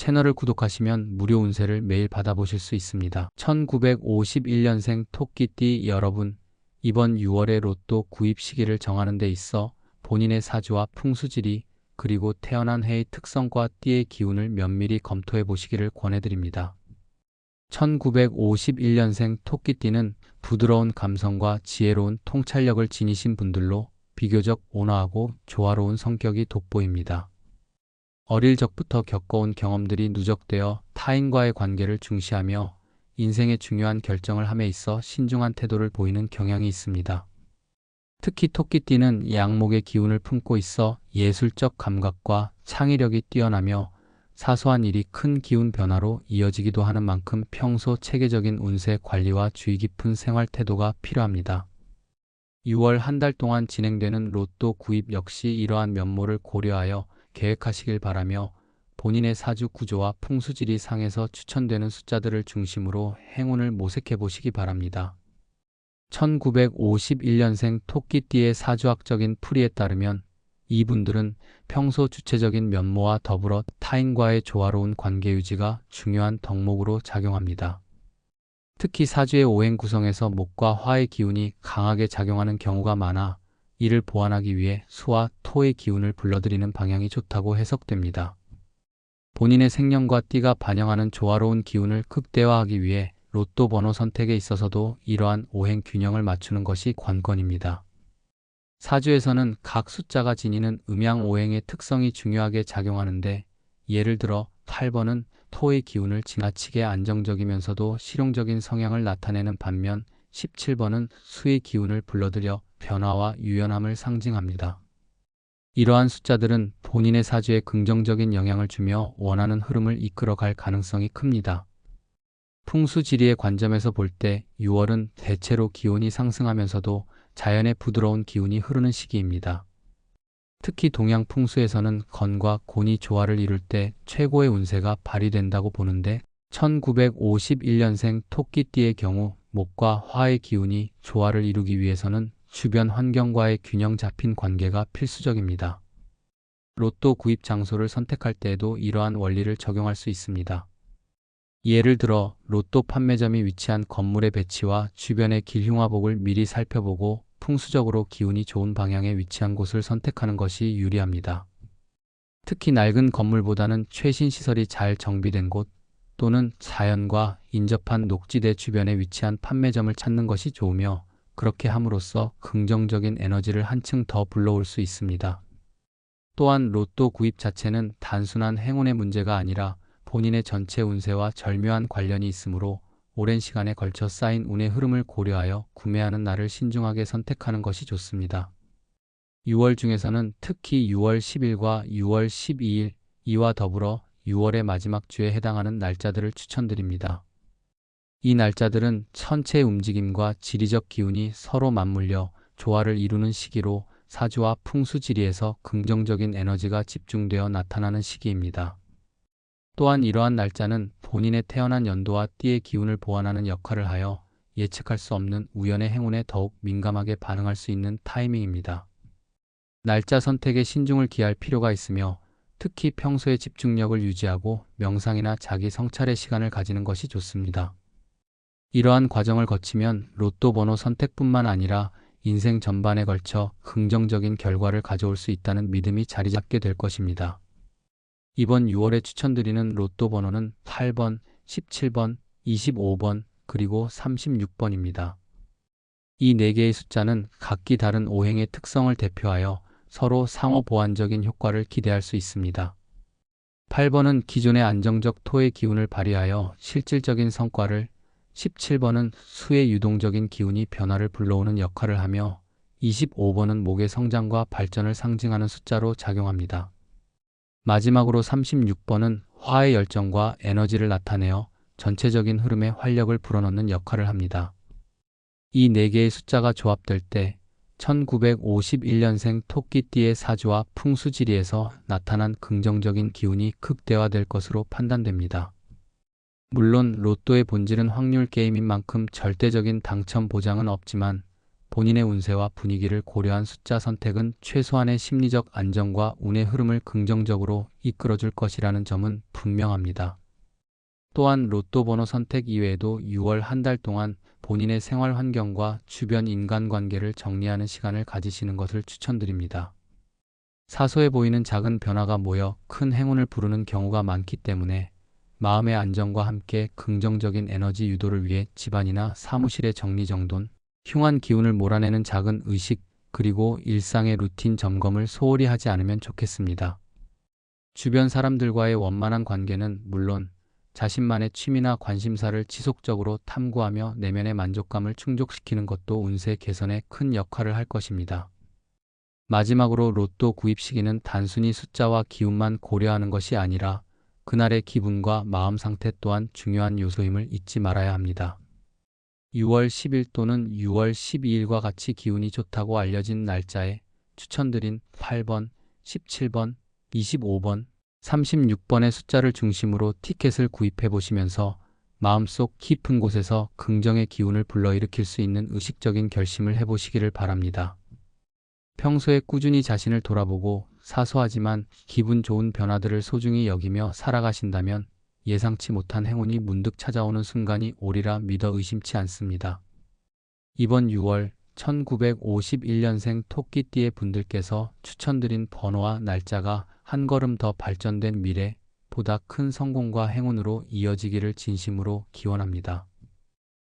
채널을 구독하시면 무료 운세를 매일 받아보실 수 있습니다. 1951년생 토끼띠 여러분, 이번 6월의 로또 구입 시기를 정하는 데 있어 본인의 사주와 풍수지리 그리고 태어난 해의 특성과 띠의 기운을 면밀히 검토해 보시기를 권해드립니다. 1951년생 토끼띠는 부드러운 감성과 지혜로운 통찰력을 지니신 분들로 비교적 온화하고 조화로운 성격이 돋보입니다. 어릴 적부터 겪어온 경험들이 누적되어 타인과의 관계를 중시하며 인생의 중요한 결정을 함에 있어 신중한 태도를 보이는 경향이 있습니다. 특히 토끼띠는 양목의 기운을 품고 있어 예술적 감각과 창의력이 뛰어나며 사소한 일이 큰 기운 변화로 이어지기도 하는 만큼 평소 체계적인 운세 관리와 주의 깊은 생활 태도가 필요합니다. 6월 한 달 동안 진행되는 로또 구입 역시 이러한 면모를 고려하여 계획하시길 바라며 본인의 사주 구조와 풍수지리 상에서 추천되는 숫자들을 중심으로 행운을 모색해 보시기 바랍니다. 1951년생 토끼띠의 사주학적인 풀이에 따르면 이분들은 평소 주체적인 면모와 더불어 타인과의 조화로운 관계 유지가 중요한 덕목으로 작용합니다. 특히 사주의 오행 구성에서 목과 화의 기운이 강하게 작용하는 경우가 많아 이를 보완하기 위해 수와 토의 기운을 불러들이는 방향이 좋다고 해석됩니다. 본인의 생년과 띠가 반영하는 조화로운 기운을 극대화하기 위해 로또 번호 선택에 있어서도 이러한 오행 균형을 맞추는 것이 관건입니다. 사주에서는 각 숫자가 지니는 음양오행의 특성이 중요하게 작용하는데, 예를 들어 8번은 토의 기운을 지나치게 안정적이면서도 실용적인 성향을 나타내는 반면 17번은 수의 기운을 불러들여 변화와 유연함을 상징합니다. 이러한 숫자들은 본인의 사주에 긍정적인 영향을 주며 원하는 흐름을 이끌어갈 가능성이 큽니다. 풍수지리의 관점에서 볼 때 6월은 대체로 기온이 상승하면서도 자연의 부드러운 기운이 흐르는 시기입니다. 특히 동양 풍수에서는 건과 곤이 조화를 이룰 때 최고의 운세가 발휘된다고 보는데, 1951년생 토끼띠의 경우 목과 화의 기운이 조화를 이루기 위해서는 주변 환경과의 균형 잡힌 관계가 필수적입니다. 로또 구입 장소를 선택할 때에도 이러한 원리를 적용할 수 있습니다. 예를 들어 로또 판매점이 위치한 건물의 배치와 주변의 길흉화복을 미리 살펴보고 풍수적으로 기운이 좋은 방향에 위치한 곳을 선택하는 것이 유리합니다. 특히 낡은 건물보다는 최신 시설이 잘 정비된 곳 또는 자연과 인접한 녹지대 주변에 위치한 판매점을 찾는 것이 좋으며, 그렇게 함으로써 긍정적인 에너지를 한층 더 불러올 수 있습니다. 또한 로또 구입 자체는 단순한 행운의 문제가 아니라 본인의 전체 운세와 절묘한 관련이 있으므로 오랜 시간에 걸쳐 쌓인 운의 흐름을 고려하여 구매하는 날을 신중하게 선택하는 것이 좋습니다. 6월 중에서는 특히 6월 10일과 6월 12일, 이와 더불어 6월의 마지막 주에 해당하는 날짜들을 추천드립니다. 이 날짜들은 천체의 움직임과 지리적 기운이 서로 맞물려 조화를 이루는 시기로 사주와 풍수지리에서 긍정적인 에너지가 집중되어 나타나는 시기입니다. 또한 이러한 날짜는 본인의 태어난 연도와 띠의 기운을 보완하는 역할을 하여 예측할 수 없는 우연의 행운에 더욱 민감하게 반응할 수 있는 타이밍입니다. 날짜 선택에 신중을 기할 필요가 있으며, 특히 평소에 집중력을 유지하고 명상이나 자기 성찰의 시간을 가지는 것이 좋습니다. 이러한 과정을 거치면 로또 번호 선택뿐만 아니라 인생 전반에 걸쳐 긍정적인 결과를 가져올 수 있다는 믿음이 자리 잡게 될 것입니다. 이번 6월에 추천드리는 로또 번호는 8번, 17번, 25번, 그리고 36번입니다. 이 4개의 숫자는 각기 다른 오행의 특성을 대표하여 서로 상호 보완적인 효과를 기대할 수 있습니다. 8번은 기존의 안정적 토의 기운을 발휘하여 실질적인 성과를, 17번은 수의 유동적인 기운이 변화를 불러오는 역할을 하며 25번은 목의 성장과 발전을 상징하는 숫자로 작용합니다. 마지막으로 36번은 화의 열정과 에너지를 나타내어 전체적인 흐름에 활력을 불어넣는 역할을 합니다. 이 4개의 숫자가 조합될 때 1951년생 토끼띠의 사주와 풍수지리에서 나타난 긍정적인 기운이 극대화될 것으로 판단됩니다. 물론 로또의 본질은 확률 게임인 만큼 절대적인 당첨 보장은 없지만, 본인의 운세와 분위기를 고려한 숫자 선택은 최소한의 심리적 안정과 운의 흐름을 긍정적으로 이끌어줄 것이라는 점은 분명합니다. 또한 로또 번호 선택 이외에도 6월 한 달 동안 본인의 생활 환경과 주변 인간관계를 정리하는 시간을 가지시는 것을 추천드립니다. 사소해 보이는 작은 변화가 모여 큰 행운을 부르는 경우가 많기 때문에 마음의 안정과 함께 긍정적인 에너지 유도를 위해 집안이나 사무실의 정리정돈, 흉한 기운을 몰아내는 작은 의식, 그리고 일상의 루틴 점검을 소홀히 하지 않으면 좋겠습니다. 주변 사람들과의 원만한 관계는 물론 자신만의 취미나 관심사를 지속적으로 탐구하며 내면의 만족감을 충족시키는 것도 운세 개선에 큰 역할을 할 것입니다. 마지막으로 로또 구입 시기는 단순히 숫자와 기운만 고려하는 것이 아니라 그날의 기분과 마음 상태 또한 중요한 요소임을 잊지 말아야 합니다. 6월 10일 또는 6월 12일과 같이 기운이 좋다고 알려진 날짜에 추천드린 8번, 17번, 25번, 36번의 숫자를 중심으로 티켓을 구입해 보시면서 마음속 깊은 곳에서 긍정의 기운을 불러일으킬 수 있는 의식적인 결심을 해보시기를 바랍니다. 평소에 꾸준히 자신을 돌아보고 사소하지만 기분 좋은 변화들을 소중히 여기며 살아가신다면 예상치 못한 행운이 문득 찾아오는 순간이 오리라 믿어 의심치 않습니다. 이번 6월 1951년생 토끼띠의 분들께서 추천드린 번호와 날짜가 한 걸음 더 발전된 미래, 보다 큰 성공과 행운으로 이어지기를 진심으로 기원합니다.